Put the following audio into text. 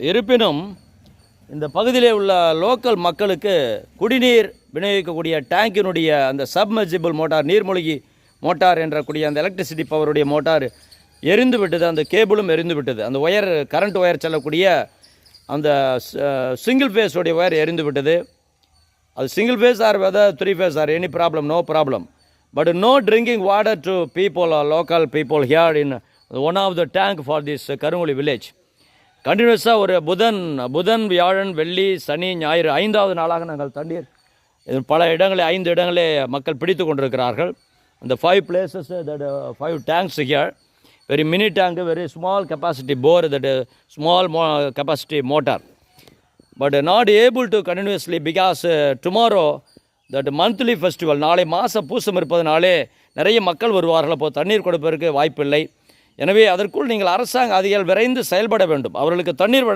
இருப்பினும் இந்த பகுதியிலே உள்ள லோக்கல் மக்களுக்கு குடிநீர் விநியோகிக்கக்கூடிய டேங்கினுடைய அந்த சப்மர்ஜிபிள் மோட்டார், நீர்மூழ்கி மோட்டார் என்றக்கூடிய அந்த எலக்ட்ரிசிட்டி பவருடைய மோட்டார் எரிந்து விட்டது. அந்த கேபிளும் எரிந்து விட்டது. அந்த ஒயர், கரண்ட் ஒயர் செல்லக்கூடிய அந்த சிங்கிள் ஃபேஸோடைய ஒயர் எரிந்து விட்டது. அது single phase or whether 3 phase or any problem, no problem. But no drinking water to people or local people here in one of the tank for this Karunguzhi village. கண்டினியூஸாக ஒரு புதன், வியாழன், வெள்ளி, சனி, ஞாயிறு 5வது நாளாக நாங்கள் தண்ணீர் பல இடங்களில் 5 இடங்களே மக்கள் பிடித்து கொண்டிருக்கிறார்கள். அந்த 5 places, that 5 tanks here, very mini tank, very small capacity bore, that small capacity motor, but not able to continuously because tomorrow that monthly festival, நாளை மாத பூசம் இருப்பதனாலே நிறைய மக்கள் வருவார்கள். அப்போது தண்ணீர் கொடுப்பதற்கு வாய்ப்பில்லை. எனவே அதற்குள் நீங்கள் அரசாங்க அதிகாரிகள் விரைந்து செயல்பட வேண்டும். அவர்களுக்கு தண்ணீர்